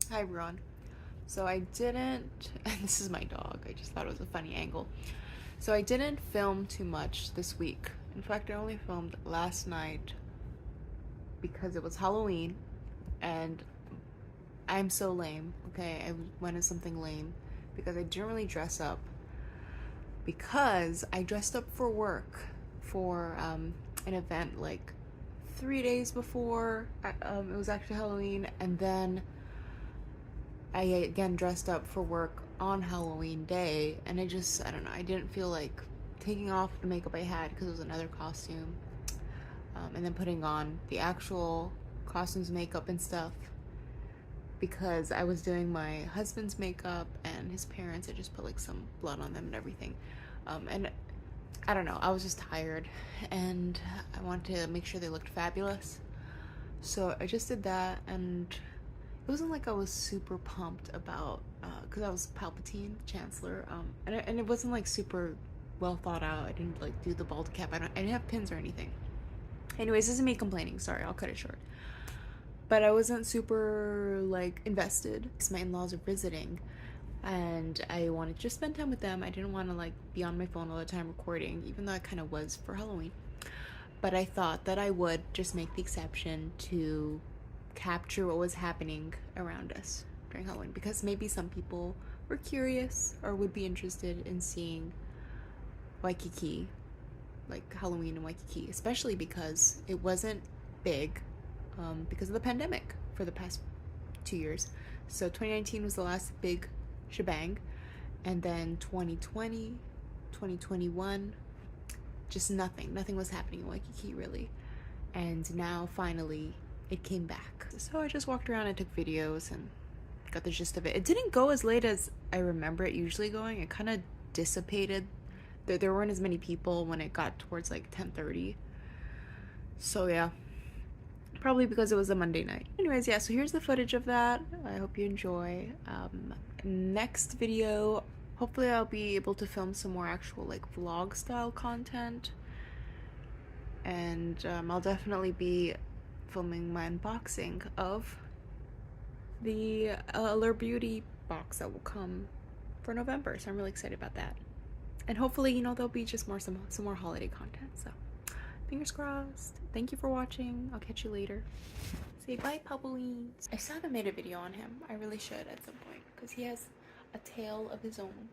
Hi everyone. So I didn't, and this is my dog, I just thought it was a funny angle. So I didn't film too much this week. In fact, I only filmed last night because it was Halloween and I'm so lame, okay? I went as something lame because I didn't really dress up because I dressed up for work for an event like 3 days before it was actually Halloween, and then I again dressed up for work on Halloween day, and I don't know, I didn't feel like taking off the makeup I had because it was another costume, and then putting on the actual costumes, makeup, and stuff because I was doing my husband's makeup and his parents. I just put like some blood on them and everything, and I don't know, I was just tired and I wanted to make sure they looked fabulous, so I just did that. And it wasn't like I was super pumped about, because I was Palpatine, Chancellor, and it wasn't like super well thought out. I didn't like do the bald cap. I didn't have pins or anything. Anyways, this is me complaining. Sorry, I'll cut it short. But I wasn't super like invested because my in-laws are visiting, and I wanted to just spend time with them. I didn't want to like be on my phone all the time recording, even though I kind of was for Halloween. But I thought that I would just make the exception to capture what was happening around us during Halloween, because maybe some people were curious or would be interested in seeing Waikiki, like Halloween in Waikiki, especially because it wasn't big because of the pandemic for the past 2 years. So 2019 was the last big shebang, and then 2020, 2021, just nothing was happening in Waikiki really. And now finally it came back. So I just walked around and took videos and got the gist of it. It didn't go as late as I remember it usually going. It kind of dissipated. There weren't as many people when it got towards like 10:30. So yeah, probably because it was a Monday night. Anyways, yeah, so here's the footage of that. I hope you enjoy. Next video, hopefully I'll be able to film some more actual like vlog style content. And I'll definitely be filming my unboxing of the Allure Beauty box that will come for November, so I'm really excited about that. And hopefully, you know, there'll be just some more holiday content, so fingers crossed. Thank you for watching. I'll catch you later. Say bye, Pubbleweens. I still haven't made a video on him. I really should at some point because he has a tale of his own.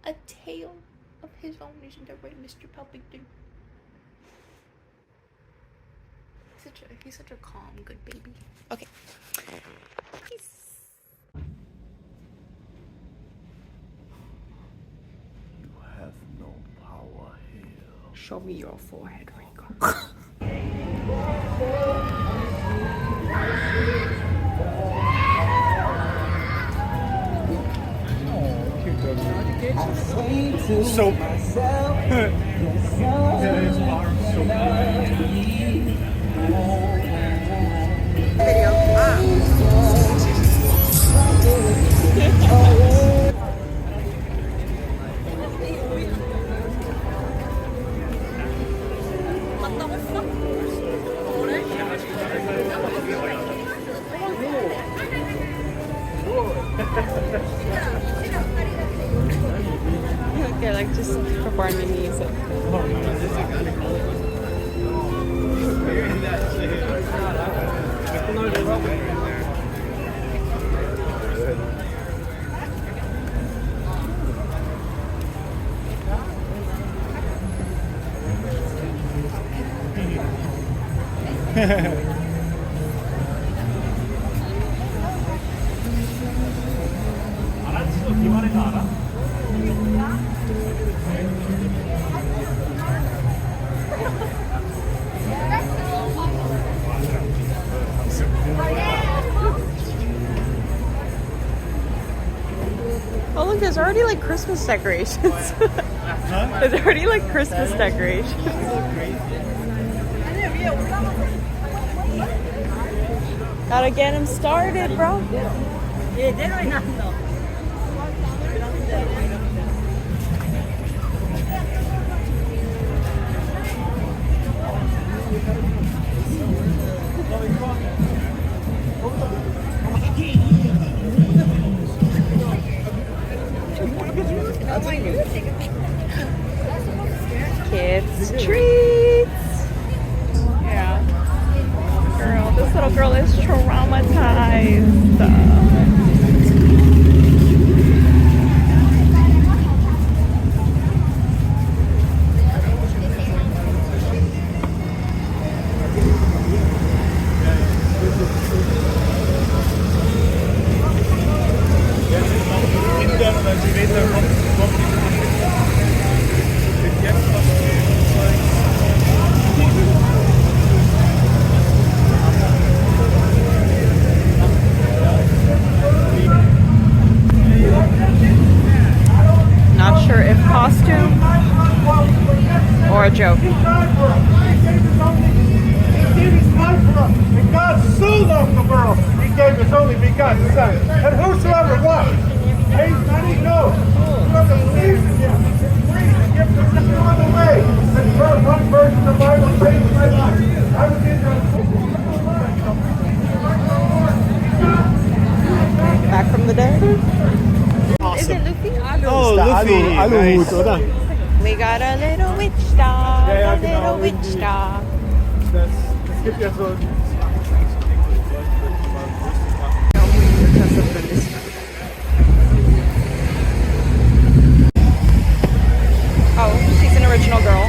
A tale of his own, isn't that right, Mr. Puppington? He's such a calm, good baby. Okay. Peace. You have no power here. Show me your forehead, Rico. So Video. Okay, like just performing music. Oh look, there's already like Christmas decorations. There's already like Christmas decorations. Gotta get him started, bro. Kids treats. Yeah. Girl, this little girl is traumatized. Not sure if costume or a joke. He gave his life for us, and God so loved the world, he gave his only begotten Son. And whosoever what? Hates not he knows. Whoever believes in him is free to give the sin on the way. And for one verse in the Bible changed my life. I was in Back from the dead. Awesome. Is it Luffy? Oh, Luffy. Nice. We got a little witch dog. A little witch dog. Das gibt ja so. Oh, she's an original girl.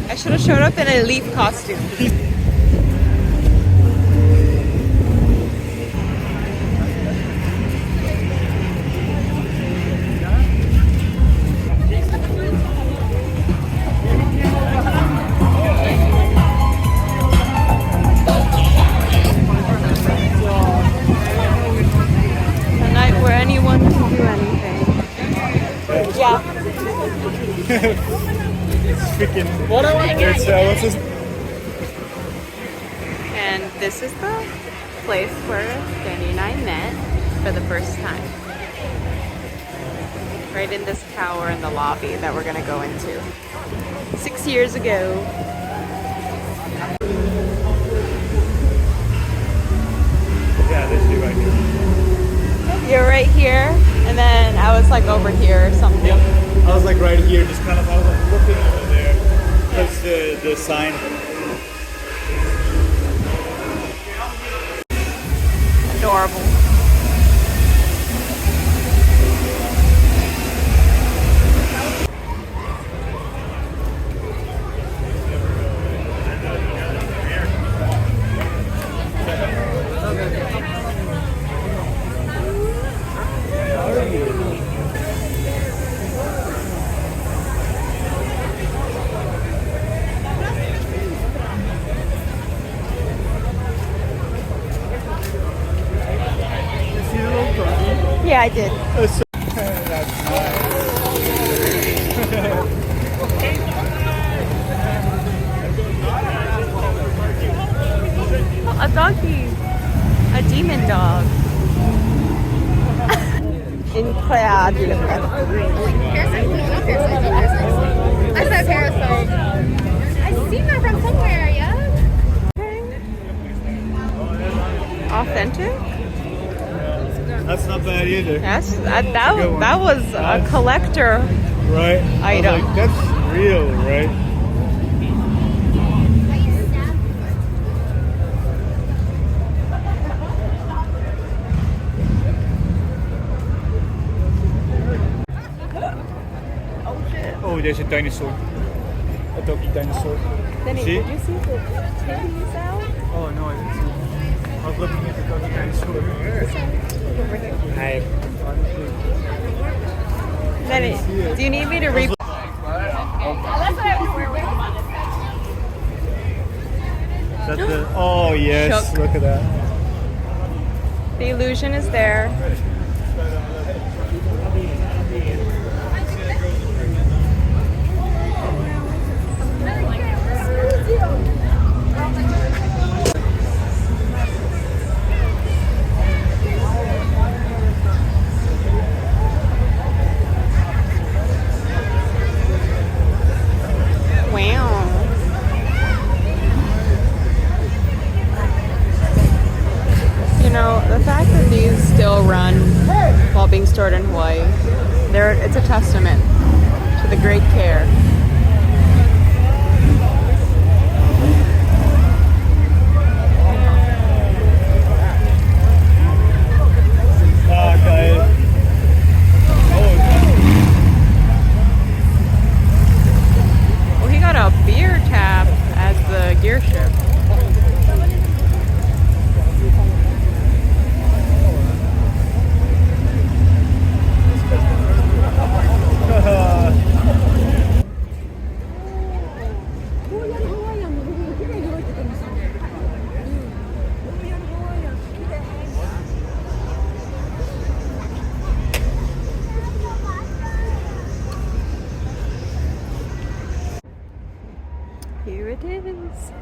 I should have showed up in a leaf costume. A night where anyone can do anything. Yeah. Freaking. It's, what's this? And this is the place where Danny and I met for the first time. Right in this tower in the lobby that we're gonna go into. 6 years ago. Yeah, this is right here. You're right here, and then I was like over here or something. Yep. I was like right here, just kind of, I was like looking over there. That's the sign. Adorable. Yeah, I did. That's nice. A doggy. A demon dog. Incredible. I said parasite. I've seen that from somewhere, yeah? Authentic? That's not bad either. Yes, that was a collector Right? item. I was like, that's real, right? Oh, there's a dinosaur. A doggy dinosaur. Danny, See? did you see the titties out? Oh no, I didn't see it. I was looking at the doggy dinosaur. Hi. Danny, do you need me to read? Is that the? Oh yes, Shook. look at that. The illusion is there. Wow. Hawaii. It's a testament to the great care. Ah, geil. Well, he got a beer tap as the gear ship. Here it is.